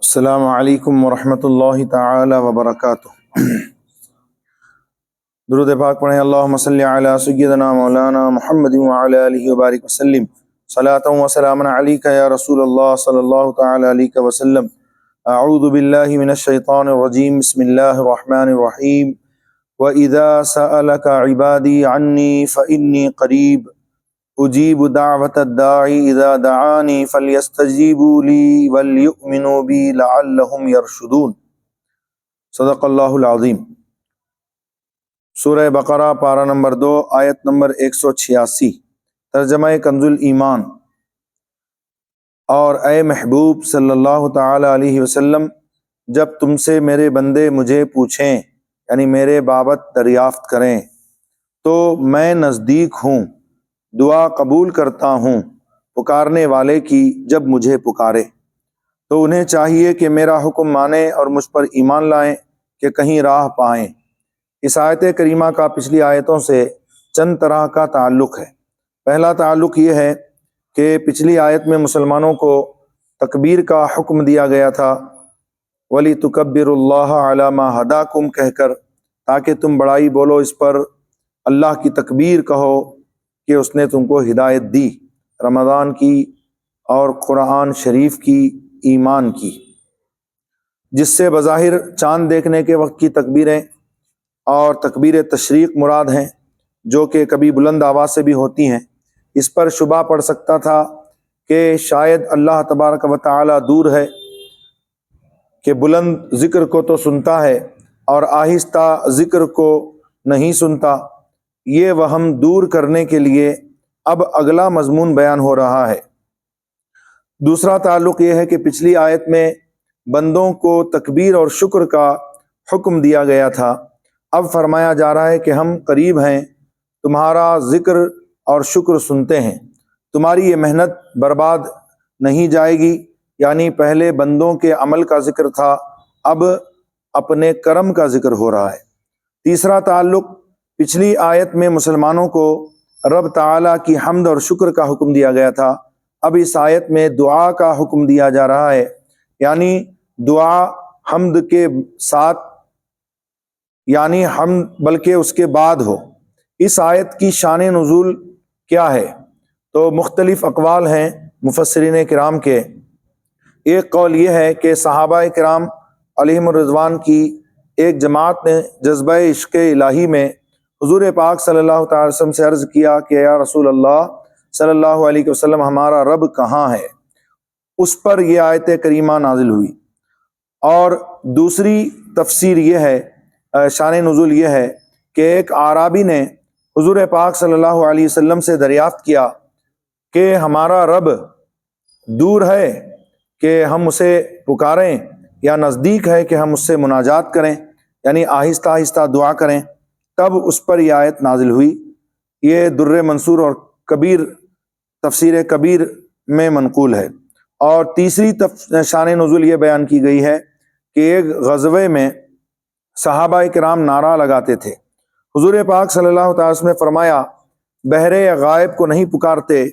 السلام علیکم ورحمۃ اللہ تعالی وبرکاتہ۔ درود پاک پڑھیں۔ اللہم صلی علی سیدنا مولانا محمد وعلی آلہ وبارک وسلم، صلاۃ و سلام علیک یا رسول اللہ صلی اللہ تعالی علیہ وسلم۔ اعوذ باللہ من الشیطان الرجیم، بسم اللہ الرحمن الرحیم۔ وَإِذَا سَأَلَكَ عِبَادِي عَنِّي فَإِنِّي قَرِيبٌ اجیب دعوت الداعی اذا دعانی فلیستجیبوا لی ولیؤمنوا بی لعلہم یرشدون۔ صدق اللہ العظیم۔ سورہ بقرہ پارہ نمبر 2 آیت نمبر 186، ترجمہ کنز الایمان۔ اور اے محبوب صلی اللہ تعالی علیہ وسلم، جب تم سے میرے بندے مجھے پوچھیں، یعنی میرے بابت دریافت کریں، تو میں نزدیک ہوں، دعا قبول کرتا ہوں پکارنے والے کی جب مجھے پکارے۔ تو انہیں چاہیے کہ میرا حکم مانیں اور مجھ پر ایمان لائیں کہ کہیں راہ پائیں۔ اس آیت کریمہ کا پچھلی آیتوں سے چند طرح کا تعلق ہے۔ پہلا تعلق یہ ہے کہ پچھلی آیت میں مسلمانوں کو تکبیر کا حکم دیا گیا تھا، وَلِتُكَبِّرُوا اللَّهَ عَلَى مَا هَدَاكُمْ کہہ کر، تاکہ تم بڑائی بولو اس پر، اللہ کی تکبیر کہو کہ اس نے تم کو ہدایت دی، رمضان کی اور قرآن شریف کی، ایمان کی، جس سے بظاہر چاند دیکھنے کے وقت کی تکبیریں اور تکبیر تشریق مراد ہیں، جو کہ کبھی بلند آواز سے بھی ہوتی ہیں۔ اس پر شبہ پڑ سکتا تھا کہ شاید اللہ تبارک و تعالی دور ہے کہ بلند ذکر کو تو سنتا ہے اور آہستہ ذکر کو نہیں سنتا۔ یہ وہم دور کرنے کے لیے اب اگلا مضمون بیان ہو رہا ہے۔ دوسرا تعلق یہ ہے کہ پچھلی آیت میں بندوں کو تکبیر اور شکر کا حکم دیا گیا تھا، اب فرمایا جا رہا ہے کہ ہم قریب ہیں، تمہارا ذکر اور شکر سنتے ہیں، تمہاری یہ محنت برباد نہیں جائے گی۔ یعنی پہلے بندوں کے عمل کا ذکر تھا، اب اپنے کرم کا ذکر ہو رہا ہے۔ تیسرا تعلق، پچھلی آیت میں مسلمانوں کو رب تعالیٰ کی حمد اور شکر کا حکم دیا گیا تھا، اب اس آیت میں دعا کا حکم دیا جا رہا ہے، یعنی دعا حمد کے ساتھ، یعنی حمد بلکہ اس کے بعد ہو۔ اس آیت کی شان نزول کیا ہے؟ تو مختلف اقوال ہیں مفسرین کرام کے۔ ایک قول یہ ہے کہ صحابہ کرام علیہم الرضوان کی ایک جماعت نے جذبہ عشق الہی میں حضور پاک صلی اللہ تعالی وسلم سے عرض کیا کہ یا رسول اللہ صلی اللہ علیہ وسلم، ہمارا رب کہاں ہے؟ اس پر یہ آیت کریمہ نازل ہوئی۔ اور دوسری تفسیر یہ ہے، شان نزول یہ ہے کہ ایک اعرابی نے حضور پاک صلی اللہ علیہ وسلم سے دریافت کیا کہ ہمارا رب دور ہے کہ ہم اسے پکاریں یا نزدیک ہے کہ ہم اس سے مناجات کریں، یعنی آہستہ آہستہ دعا کریں؟ تب اس پر یہ آیت نازل ہوئی۔ یہ در منصور اور کبیر، تفسیر کبیر میں منقول ہے۔ اور تیسری شان نزول یہ بیان کی گئی ہے کہ ایک غزوے میں صحابہ کرام نعرہ لگاتے تھے، حضور پاک صلی اللہ تعالی وسلم نے فرمایا بہرے یا غائب کو نہیں پکارتے،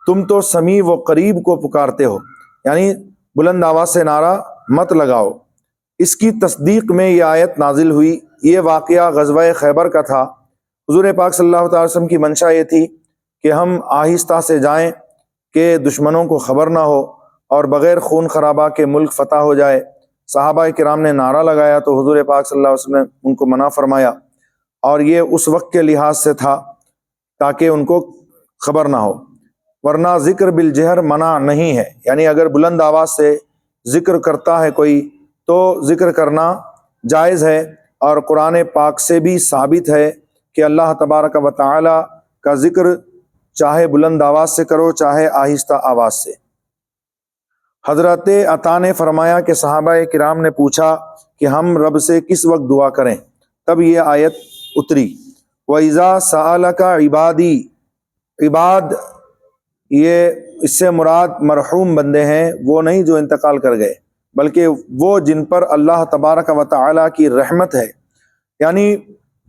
تم تو سمیع و قریب کو پکارتے ہو، یعنی بلند آواز سے نعرہ مت لگاؤ۔ اس کی تصدیق میں یہ آیت نازل ہوئی۔ یہ واقعہ غزوہ خیبر کا تھا۔ حضور پاک صلی اللہ تعالی وسلم کی منشا یہ تھی کہ ہم آہستہ سے جائیں کہ دشمنوں کو خبر نہ ہو اور بغیر خون خرابہ کے ملک فتح ہو جائے۔ صحابہ کرام نے نعرہ لگایا تو حضور پاک صلی اللہ علیہ وسلم نے ان کو منع فرمایا، اور یہ اس وقت کے لحاظ سے تھا تاکہ ان کو خبر نہ ہو، ورنہ ذکر بالجہر منع نہیں ہے، یعنی اگر بلند آواز سے ذکر کرتا ہے کوئی تو ذکر کرنا جائز ہے، اور قرآن پاک سے بھی ثابت ہے کہ اللہ تبارک و تعالی کا ذکر چاہے بلند آواز سے کرو چاہے آہستہ آواز سے۔ حضرت عطا نے فرمایا کہ صحابہ کرام نے پوچھا کہ ہم رب سے کس وقت دعا کریں؟ تب یہ آیت اتری، وَإِذَا سَأَلَكَ عِبَادِي۔ عباد یہ اس سے مراد مرحوم بندے ہیں، وہ نہیں جو انتقال کر گئے، بلکہ وہ جن پر اللہ تبارک و تعالیٰ کی رحمت ہے۔ یعنی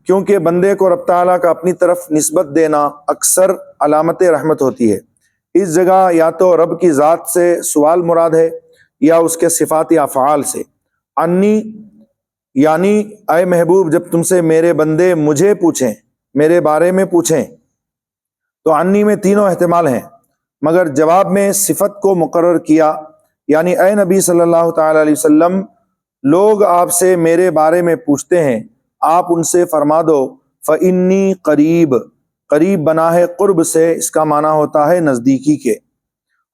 کیونکہ بندے کو رب تعالیٰ کا اپنی طرف نسبت دینا اکثر علامت رحمت ہوتی ہے۔ اس جگہ یا تو رب کی ذات سے سوال مراد ہے یا اس کے صفات افعال سے۔ انی یعنی اے محبوب جب تم سے میرے بندے مجھے پوچھیں، میرے بارے میں پوچھیں، تو انی میں تینوں احتمال ہیں، مگر جواب میں صفت کو مقرر کیا، یعنی اے نبی صلی اللہ تعالی علیہ وسلم لوگ آپ سے میرے بارے میں پوچھتے ہیں، آپ ان سے فرما دو فإنی قریب، قریب بنا ہے قرب سے، اس کا معنی ہوتا ہے نزدیکی کے،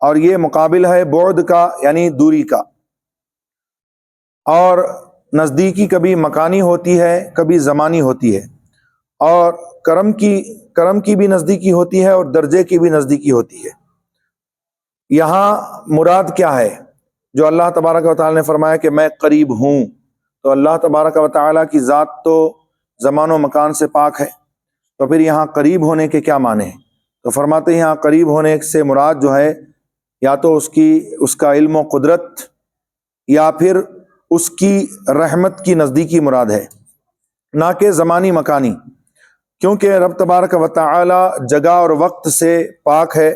اور یہ مقابل ہے بعد کا یعنی دوری کا۔ اور نزدیکی کبھی مکانی ہوتی ہے کبھی زمانی ہوتی ہے، اور کرم کی بھی نزدیکی ہوتی ہے اور درجے کی بھی نزدیکی ہوتی ہے۔ یہاں مراد کیا ہے؟ جو اللہ تبارک و تعالی نے فرمایا کہ میں قریب ہوں، تو اللہ تبارک و تعالی کی ذات تو زمان و مکان سے پاک ہے، تو پھر یہاں قریب ہونے کے کیا معنی ہیں؟ تو فرماتے ہیں یہاں قریب ہونے سے مراد جو ہے یا تو اس کا علم و قدرت، یا پھر اس کی رحمت کی نزدیکی مراد ہے، نہ کہ زمانی مکانی، کیونکہ رب تبارک و تعالی جگہ اور وقت سے پاک ہے۔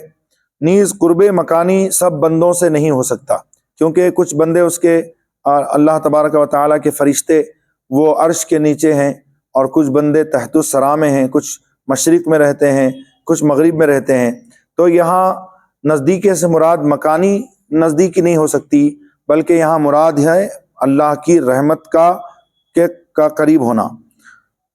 نیز قرب مکانی سب بندوں سے نہیں ہو سکتا، کیونکہ کچھ بندے اس کے اللہ تبارک و تعالی کے فرشتے وہ عرش کے نیچے ہیں، اور کچھ بندے تحت الثری میں ہیں، کچھ مشرق میں رہتے ہیں، کچھ مغرب میں رہتے ہیں۔ تو یہاں نزدیکی سے مراد مکانی نزدیکی نہیں ہو سکتی، بلکہ یہاں مراد ہے اللہ کی رحمت کا قریب ہونا۔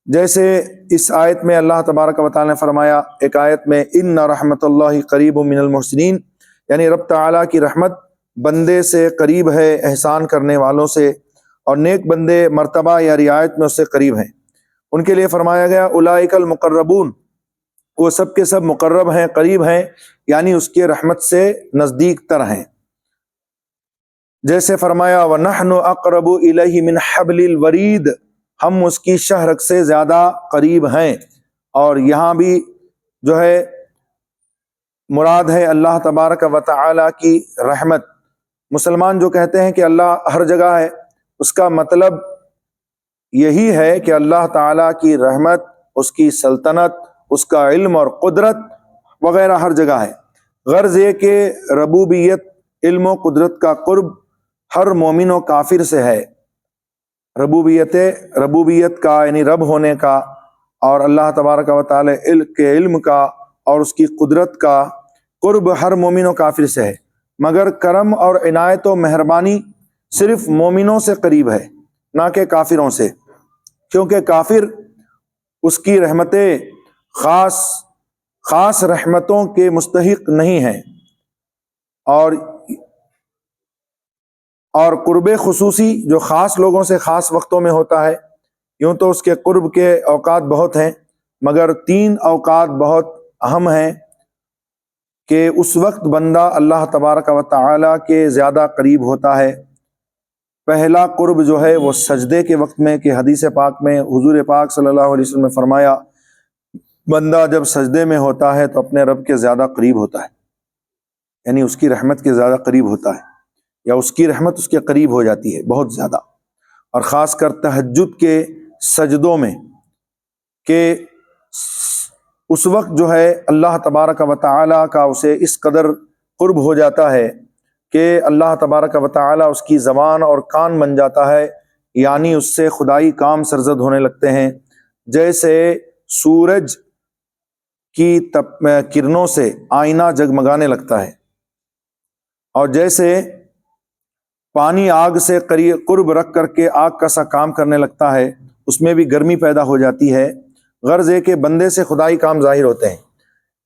جیسے اس آیت میں اللہ تبارک و تعالی نے فرمایا ایک آیت میں ان رحمت اللہ قریب من المحسنین، یعنی رب تعالیٰ کی رحمت بندے سے قریب ہے احسان کرنے والوں سے، اور نیک بندے مرتبہ یا رعایت میں اس سے قریب ہیں۔ ان کے لیے فرمایا گیا اولئک المقربون، وہ سب کے سب مقرب ہیں، قریب ہیں، یعنی اس کے رحمت سے نزدیک تر ہیں۔ جیسے فرمایا وَنَحْنُ أَقْرَبُ إِلَيْهِ مِنْ حَبْلِ الْوَرِيدِ، ہم اس کی شہ رگ سے زیادہ قریب ہیں۔ اور یہاں بھی جو ہے مراد ہے اللہ تبارک و تعالی کی رحمت۔ مسلمان جو کہتے ہیں کہ اللہ ہر جگہ ہے، اس کا مطلب یہی ہے کہ اللہ تعالیٰ کی رحمت، اس کی سلطنت، اس کا علم اور قدرت وغیرہ ہر جگہ ہے۔ غرض یہ کہ ربوبیت، علم و قدرت کا قرب ہر مومن و کافر سے ہے۔ ربوبیت کا یعنی رب ہونے کا، اور اللہ تبارک و تعالی کے علم کا اور اس کی قدرت کا قرب ہر مومن و کافر سے ہے، مگر کرم اور عنایت و مہربانی صرف مومنوں سے قریب ہے، نہ کہ کافروں سے، کیونکہ کافر اس کی رحمتیں خاص رحمتوں کے مستحق نہیں ہیں، اور قرب خصوصی جو خاص لوگوں سے خاص وقتوں میں ہوتا ہے۔ یوں تو اس کے قرب کے اوقات بہت ہیں، مگر 3 اوقات بہت اہم ہیں کہ اس وقت بندہ اللہ تبارک و تعالی کے زیادہ قریب ہوتا ہے۔ پہلا قرب جو ہے وہ سجدے کے وقت میں، کہ حدیث پاک میں حضور پاک صلی اللہ علیہ وسلم نے فرمایا بندہ جب سجدے میں ہوتا ہے تو اپنے رب کے زیادہ قریب ہوتا ہے، یعنی اس کی رحمت کے زیادہ قریب ہوتا ہے، یا اس کی رحمت اس کے قریب ہو جاتی ہے بہت زیادہ۔ اور خاص کر تہجد کے سجدوں میں، کہ اس وقت جو ہے اللہ تبارک و تعالی کا اسے اس قدر قرب ہو جاتا ہے کہ اللہ تبارک و تعالی اس کی زبان اور کان بن جاتا ہے، یعنی اس سے خدائی کام سرزد ہونے لگتے ہیں، جیسے سورج کی کرنوں سے آئینہ جگمگانے لگتا ہے، اور جیسے پانی آگ سے قرب رکھ کر کے آگ کا سا کام کرنے لگتا ہے، اس میں بھی گرمی پیدا ہو جاتی ہے۔ غرض ہے کہ بندے سے خدائی کام ظاہر ہوتے ہیں۔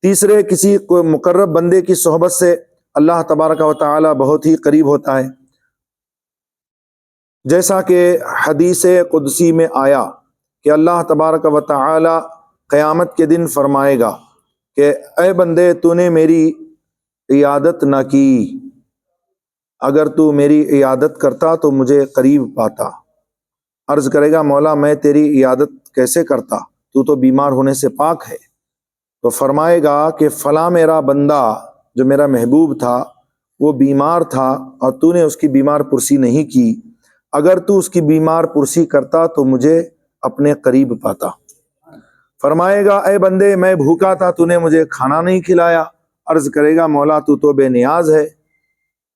تیسرے، کسی کو مقرب بندے کی صحبت سے اللہ تبارک و تعالی بہت ہی قریب ہوتا ہے، جیسا کہ حدیث قدسی میں آیا کہ اللہ تبارک و تعالی قیامت کے دن فرمائے گا کہ اے بندے تو نے میری عیادت نہ کی، اگر تو میری عیادت کرتا تو مجھے قریب پاتا۔ عرض کرے گا مولا میں تیری عیادت کیسے کرتا، تو تو بیمار ہونے سے پاک ہے۔ تو فرمائے گا کہ فلاں میرا بندہ جو میرا محبوب تھا وہ بیمار تھا اور تو نے اس کی بیمار پرسی نہیں کی، اگر تو اس کی بیمار پرسی کرتا تو مجھے اپنے قریب پاتا۔ فرمائے گا اے بندے میں بھوکا تھا تو نے مجھے کھانا نہیں کھلایا، عرض کرے گا مولا تو تو بے نیاز ہے،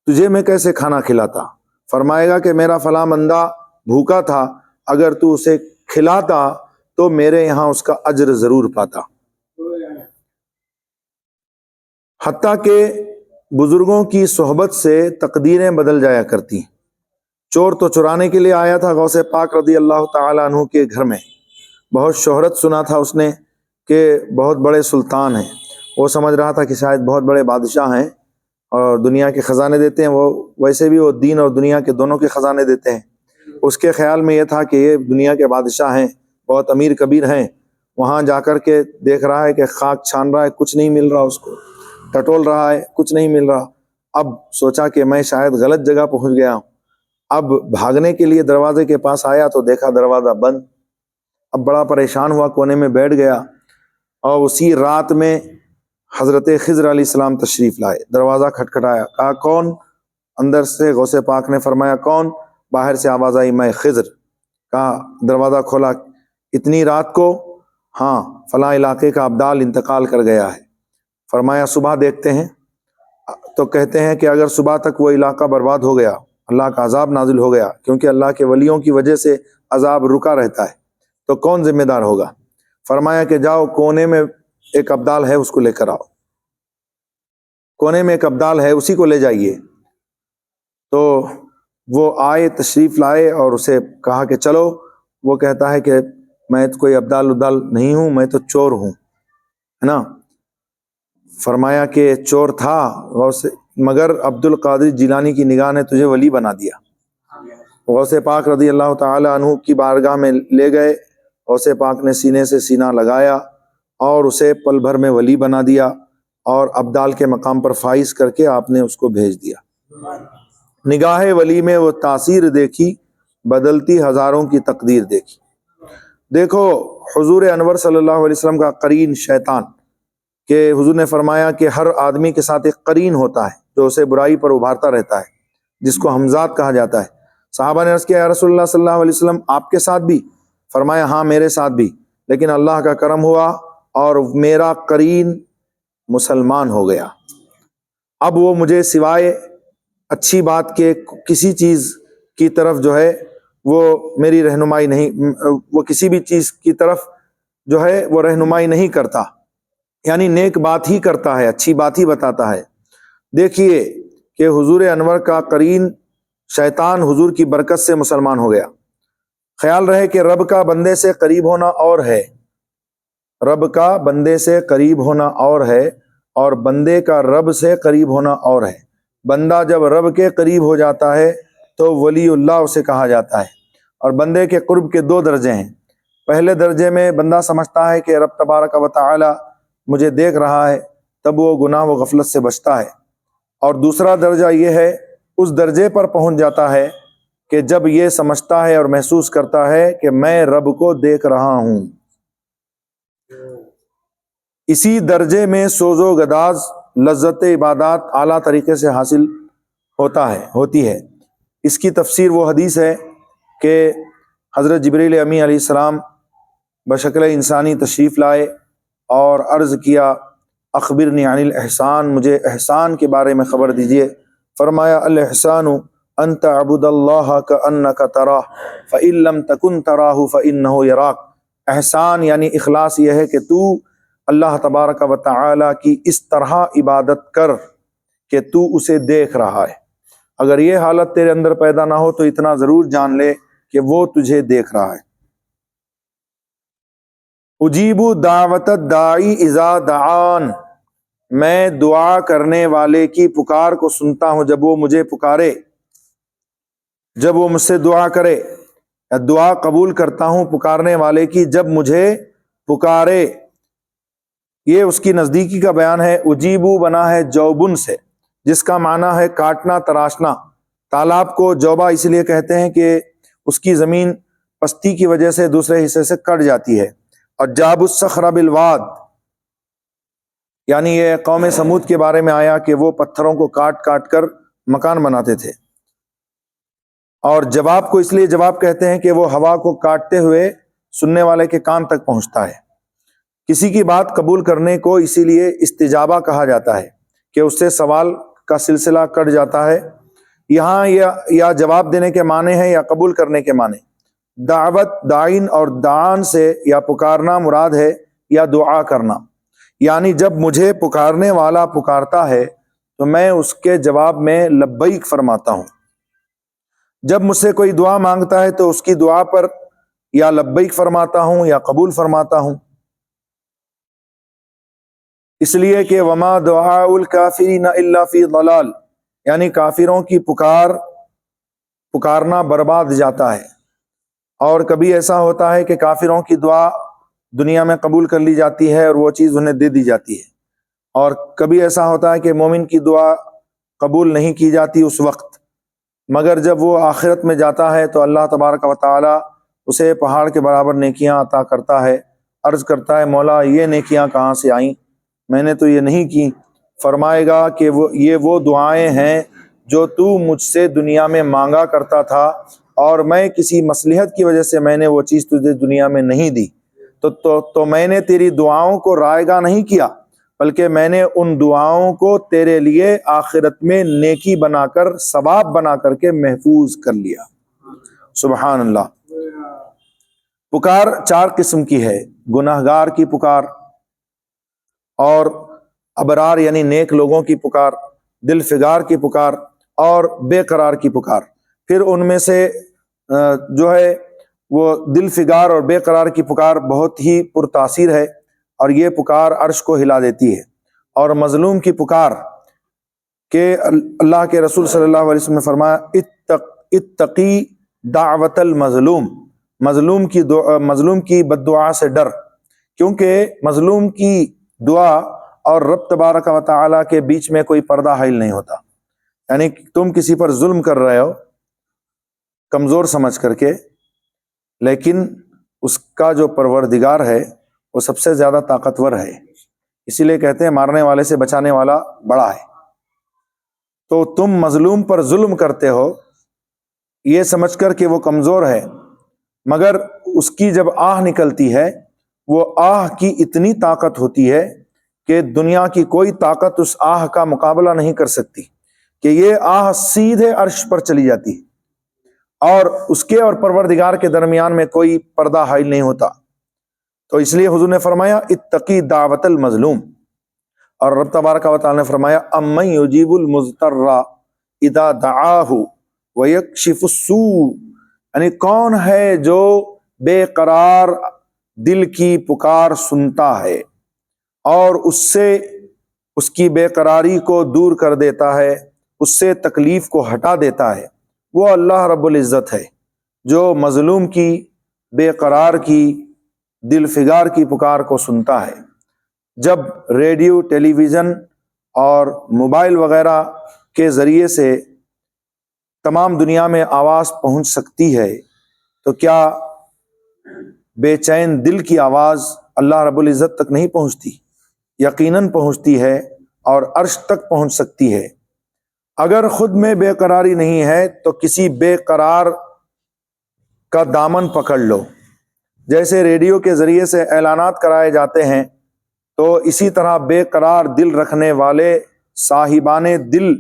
تجھے میں کیسے کھانا کھلاتا؟ فرمائے گا کہ میرا فلاں بندہ بھوکا تھا، اگر تو اسے کھلاتا تو میرے یہاں اس کا اجر ضرور پاتا۔ حتیٰ کہ بزرگوں کی صحبت سے تقدیریں بدل جایا کرتی ہیں۔ چور تو چرانے کے لیے آیا تھا غوث پاک رضی اللہ تعالیٰ عنہ کے گھر میں، بہت شہرت سنا تھا اس نے کہ بہت بڑے سلطان ہیں، وہ سمجھ رہا تھا کہ شاید بہت بڑے بادشاہ ہیں اور دنیا کے خزانے دیتے ہیں، وہ ویسے بھی وہ دین اور دنیا کے دونوں کے خزانے دیتے ہیں۔ اس کے خیال میں یہ تھا کہ یہ دنیا کے بادشاہ ہیں، بہت امیر کبیر ہیں، وہاں جا کر کے دیکھ رہا ہے کہ خاک چھان رہا ہے، کچھ نہیں مل رہا، اس کو ٹٹول رہا ہے، کچھ نہیں مل رہا۔ اب سوچا کہ میں شاید غلط جگہ پہنچ گیا ہوں۔ اب بھاگنے کے لیے دروازے کے پاس آیا تو دیکھا دروازہ بند۔ اب بڑا پریشان ہوا، کونے میں بیٹھ گیا، اور اسی رات میں حضرت خضر علیہ السلام تشریف لائے۔ دروازہ کھٹکھٹایا، کہا کون؟ اندر سے غوث پاک نے فرمایا کون؟ باہر سے آواز آئی میں خضر۔ کہا دروازہ کھولا، اتنی رات کو؟ ہاں، فلاں علاقے کا ابدال انتقال کر گیا ہے۔ فرمایا صبح دیکھتے ہیں۔ تو کہتے ہیں کہ اگر صبح تک وہ علاقہ برباد ہو گیا، اللہ کا عذاب نازل ہو گیا، کیونکہ اللہ کے ولیوں کی وجہ سے عذاب رکا رہتا ہے، تو کون ذمہ دار ہوگا؟ فرمایا کہ جاؤ کونے میں ایک ابدال ہے، اس کو لے کر آؤ، کونے میں ایک ابدال ہے، اسی کو لے جائیے۔ تو وہ آئے، تشریف لائے اور اسے کہا کہ چلو۔ وہ کہتا ہے کہ میں تو کوئی ابدال نہیں ہوں، میں تو چور ہوں، ہے نا۔ فرمایا کہ چور تھا مگر عبد القادر جیلانی کی نگاہ نے تجھے ولی بنا دیا۔ غوث پاک رضی اللہ تعالی عنہ کی بارگاہ میں لے گئے، غوث پاک نے سینے سے سینہ لگایا اور اسے پل بھر میں ولی بنا دیا، اور ابدال کے مقام پر فائز کر کے آپ نے اس کو بھیج دیا۔ نگاہ ولی میں وہ تاثیر دیکھی، بدلتی ہزاروں کی تقدیر دیکھی۔ دیکھو حضور انور صلی اللہ علیہ وسلم کا قرین شیطان، کہ حضور نے فرمایا کہ ہر آدمی کے ساتھ ایک قرین ہوتا ہے جو اسے برائی پر ابھارتا رہتا ہے، جس کو حمزات کہا جاتا ہے۔ صحابہ نے عرض کیا یا رسول اللہ صلی اللہ علیہ وسلم آپ کے ساتھ بھی؟ فرمایا ہاں میرے ساتھ بھی، لیکن اللہ کا کرم ہوا اور میرا قرین مسلمان ہو گیا۔ اب وہ مجھے سوائے اچھی بات کے کسی چیز کی طرف جو ہے وہ میری رہنمائی نہیں، وہ کسی بھی چیز کی طرف جو ہے وہ رہنمائی نہیں کرتا، یعنی نیک بات ہی کرتا ہے، اچھی بات ہی بتاتا ہے۔ دیکھیے کہ حضور انور کا قرین شیطان حضور کی برکت سے مسلمان ہو گیا۔ خیال رہے کہ رب کا بندے سے قریب ہونا اور ہے، رب کا بندے سے قریب ہونا اور ہے، اور بندے کا رب سے قریب ہونا اور ہے۔ بندہ جب رب کے قریب ہو جاتا ہے تو ولی اللہ اسے کہا جاتا ہے۔ اور بندے کے قرب کے دو درجے ہیں۔ پہلے درجے میں بندہ سمجھتا ہے کہ رب تبارک و تعالی مجھے دیکھ رہا ہے، تب وہ گناہ و غفلت سے بچتا ہے۔ اور دوسرا درجہ یہ ہے، اس درجے پر پہنچ جاتا ہے کہ جب یہ سمجھتا ہے اور محسوس کرتا ہے کہ میں رب کو دیکھ رہا ہوں۔ اسی درجے میں سوز و گداز لذت عبادات اعلیٰ طریقے سے حاصل ہوتی ہے۔ اس کی تفسیر وہ حدیث ہے کہ حضرت جبریل امی علیہ السلام بشکل انسانی تشریف لائے اور عرض کیا اخبرنی عن الاحسان، مجھے احسان کے بارے میں خبر دیجیے۔ فرمایا الاحسان ان تعبد اللہ کانک تراہ فان لم تکن تراہ فانہ یراک۔ احسان یعنی اخلاص یہ ہے کہ تو اللہ تبارک و تعالی کی اس طرح عبادت کر کہ تو اسے دیکھ رہا ہے۔ اگر یہ حالت تیرے اندر پیدا نہ ہو تو اتنا ضرور جان لے کہ وہ تجھے دیکھ رہا ہے۔ اجیب دعوت الداعی اذا دعان، میں دعا کرنے والے کی پکار کو سنتا ہوں جب وہ مجھے پکارے، جب وہ مجھ سے دعا کرے، دعا قبول کرتا ہوں پکارنے والے کی جب مجھے پکارے۔ یہ اس کی نزدیکی کا بیان ہے۔ اجیبو بنا ہے جوبن سے، جس کا معنی ہے کاٹنا تراشنا۔ تالاب کو جوبا اس لیے کہتے ہیں کہ اس کی زمین پستی کی وجہ سے دوسرے حصے سے کٹ جاتی ہے۔ اور جاب الصخر بالواد، یعنی یہ قوم سمود کے بارے میں آیا کہ وہ پتھروں کو کاٹ کاٹ کر مکان بناتے تھے۔ اور جواب کو اس لیے جواب کہتے ہیں کہ وہ ہوا کو کاٹتے ہوئے سننے والے کے کان تک پہنچتا ہے۔ کسی کی بات قبول کرنے کو اسی لیے استجابہ کہا جاتا ہے کہ اس سے سوال کا سلسلہ کٹ جاتا ہے۔ یہاں یا جواب دینے کے معنی ہے یا قبول کرنے کے معنی۔ دعوت دائن اور دعان سے یا پکارنا مراد ہے یا دعا کرنا، یعنی جب مجھے پکارنے والا پکارتا ہے تو میں اس کے جواب میں لبیک فرماتا ہوں۔ جب مجھ سے کوئی دعا مانگتا ہے تو اس کی دعا پر یا لبیک فرماتا ہوں یا قبول فرماتا ہوں، اس لیے کہ وما دعاء الکافرین الا فی ضلال، یعنی کافروں کی پکارنا برباد جاتا ہے۔ اور کبھی ایسا ہوتا ہے کہ کافروں کی دعا دنیا میں قبول کر لی جاتی ہے اور وہ چیز انہیں دے دی جاتی ہے، اور کبھی ایسا ہوتا ہے کہ مومن کی دعا قبول نہیں کی جاتی اس وقت، مگر جب وہ آخرت میں جاتا ہے تو اللہ تبارک و تعالی اسے پہاڑ کے برابر نیکیاں عطا کرتا ہے۔ عرض کرتا ہے مولا یہ نیکیاں کہاں سے آئیں، میں نے تو یہ نہیں کی۔ فرمائے گا کہ یہ وہ دعائیں ہیں جو تو مجھ سے دنیا میں مانگا کرتا تھا، اور میں کسی مصلحت کی وجہ سے میں نے وہ چیز تجھے دنیا میں نہیں دی، تو میں نے تیری دعاؤں کو رائے گاہ نہیں کیا، بلکہ میں نے ان دعاؤں کو تیرے لیے آخرت میں نیکی بنا کر، ثواب بنا کر کے محفوظ کر لیا۔ سبحان اللہ۔ پکار 4 قسم کی ہے: گناہگار کی پکار، اور ابرار یعنی نیک لوگوں کی پکار، دل فگار کی پکار، اور بے قرار کی پکار۔ پھر ان میں سے جو ہے وہ دل فگار اور بے قرار کی پکار بہت ہی پرتاثیر ہے، اور یہ پکار عرش کو ہلا دیتی ہے۔ اور مظلوم کی پکار کہ اللہ کے رسول صلی اللہ علیہ وسلم نے فرمایا اتقی دعوت المظلوم، مظلوم کی بد دعا سے ڈر، کیونکہ مظلوم کی دعا اور رب تبارک و تعالیٰ کے بیچ میں کوئی پردہ حائل نہیں ہوتا۔ یعنی تم کسی پر ظلم کر رہے ہو کمزور سمجھ کر کے، لیکن اس کا جو پروردگار ہے وہ سب سے زیادہ طاقتور ہے، اسی لیے کہتے ہیں مارنے والے سے بچانے والا بڑا ہے۔ تو تم مظلوم پر ظلم کرتے ہو یہ سمجھ کر کہ وہ کمزور ہے، مگر اس کی جب آہ نکلتی ہے وہ آہ کی اتنی طاقت ہوتی ہے کہ دنیا کی کوئی طاقت اس آہ کا مقابلہ نہیں کر سکتی، کہ یہ آہ سیدھے عرش پر چلی جاتی ہے، اور اس کے اور پروردگار کے درمیان میں کوئی پردہ حائل نہیں ہوتا۔ تو اس لیے حضور نے فرمایا اتقی دعوت المظلوم، اور رب تبارک و تعالی نے فرمایا امن یجیب المضطر اذا دعاہ ویکشف السوء، یعنی کون ہے جو بے قرار دل کی پکار سنتا ہے اور اس سے اس کی بے قراری کو دور کر دیتا ہے، اس سے تکلیف کو ہٹا دیتا ہے۔ وہ اللہ رب العزت ہے جو مظلوم کی، بے قرار کی، دل فگار کی پکار کو سنتا ہے۔ جب ریڈیو، ٹیلی ویژن اور موبائل وغیرہ کے ذریعے سے تمام دنیا میں آواز پہنچ سکتی ہے تو کیا بے چین دل کی آواز اللہ رب العزت تک نہیں پہنچتی؟ یقیناً پہنچتی ہے، اور عرش تک پہنچ سکتی ہے۔ اگر خود میں بے قراری نہیں ہے تو کسی بے قرار کا دامن پکڑ لو۔ جیسے ریڈیو کے ذریعے سے اعلانات کرائے جاتے ہیں، تو اسی طرح بے قرار دل رکھنے والے صاحبان دل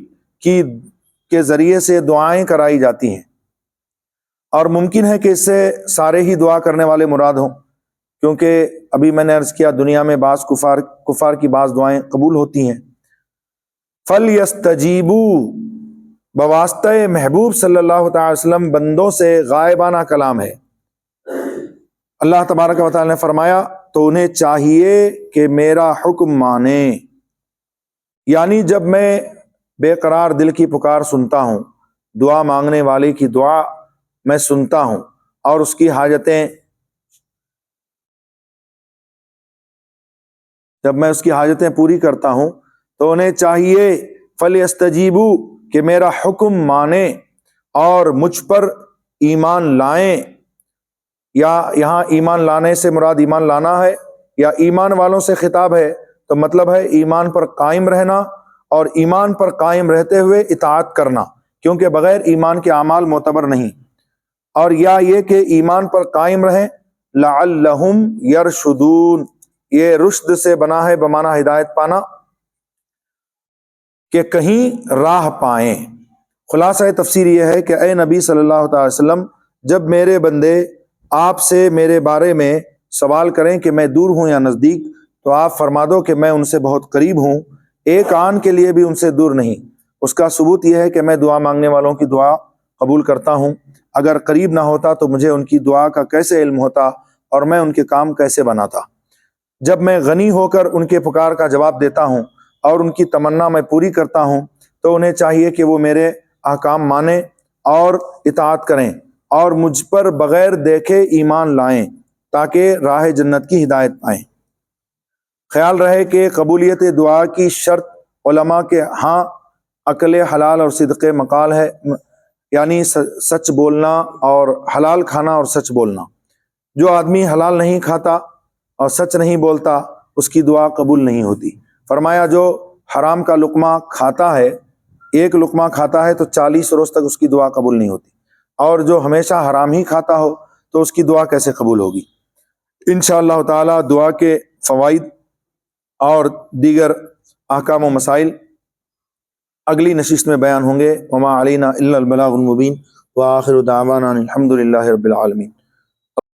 کے ذریعے سے دعائیں کرائی جاتی ہیں، اور ممکن ہے کہ اس سے سارے ہی دعا کرنے والے مراد ہوں، کیونکہ ابھی میں نے عرض کیا دنیا میں بعض کفار کی بعض دعائیں قبول ہوتی ہیں۔ فَلْيَسْتَجِيبُوا بواسطہ محبوب صلی اللہ تعالی وسلم بندوں سے غائبانہ کلام ہے۔ اللہ تبارک و تعالی نے فرمایا تو انہیں چاہیے کہ میرا حکم مانیں، یعنی جب میں بے قرار دل کی پکار سنتا ہوں، دعا مانگنے والے کی دعا میں سنتا ہوں، اور اس کی حاجتیں جب میں اس کی حاجتیں پوری کرتا ہوں تو انہیں چاہیے فَلْيَسْتَجِيبُوا کہ میرا حکم مانیں اور مجھ پر ایمان لائیں۔ یا یہاں ایمان لانے سے مراد ایمان لانا ہے یا ایمان والوں سے خطاب ہے، تو مطلب ہے ایمان پر قائم رہنا، اور ایمان پر قائم رہتے ہوئے اطاعت کرنا، کیونکہ بغیر ایمان کے اعمال معتبر نہیں۔ اور یا یہ کہ ایمان پر قائم رہیں لعلہم یرشدون، یہ رشد سے بنا ہے بمعنی ہدایت پانا، کہ کہیں راہ پائیں۔ خلاصہ تفسیر یہ ہے کہ اے نبی صلی اللہ تعالی وسلم، جب میرے بندے آپ سے میرے بارے میں سوال کریں کہ میں دور ہوں یا نزدیک، تو آپ فرما دو کہ میں ان سے بہت قریب ہوں، ایک آن کے لیے بھی ان سے دور نہیں۔ اس کا ثبوت یہ ہے کہ میں دعا مانگنے والوں کی دعا قبول کرتا ہوں۔ اگر قریب نہ ہوتا تو مجھے ان کی دعا کا کیسے علم ہوتا اور میں ان کے کام کیسے بناتا۔ جب میں غنی ہو کر ان کے پکار کا جواب دیتا ہوں اور ان کی تمنا میں پوری کرتا ہوں، تو انہیں چاہیے کہ وہ میرے احکام مانیں اور اطاعت کریں اور مجھ پر بغیر دیکھے ایمان لائیں تاکہ راہ جنت کی ہدایت پائیں۔ خیال رہے کہ قبولیت دعا کی شرط علماء کے ہاں عقل حلال اور صدق مقال ہے، یعنی سچ بولنا اور حلال کھانا اور سچ بولنا۔ جو آدمی حلال نہیں کھاتا اور سچ نہیں بولتا اس کی دعا قبول نہیں ہوتی۔ فرمایا جو حرام کا لقمہ کھاتا ہے، ایک لقمہ کھاتا ہے تو 40 روز تک اس کی دعا قبول نہیں ہوتی، اور جو ہمیشہ حرام ہی کھاتا ہو تو اس کی دعا کیسے قبول ہوگی۔ انشاءاللہ تعالی دعا کے فوائد اور دیگر احکام و مسائل اگلی نشست میں بیان ہوں گے۔ وما علینا الا البلاغ المبین، وآخر دعوانا الحمد للہ رب العالمین۔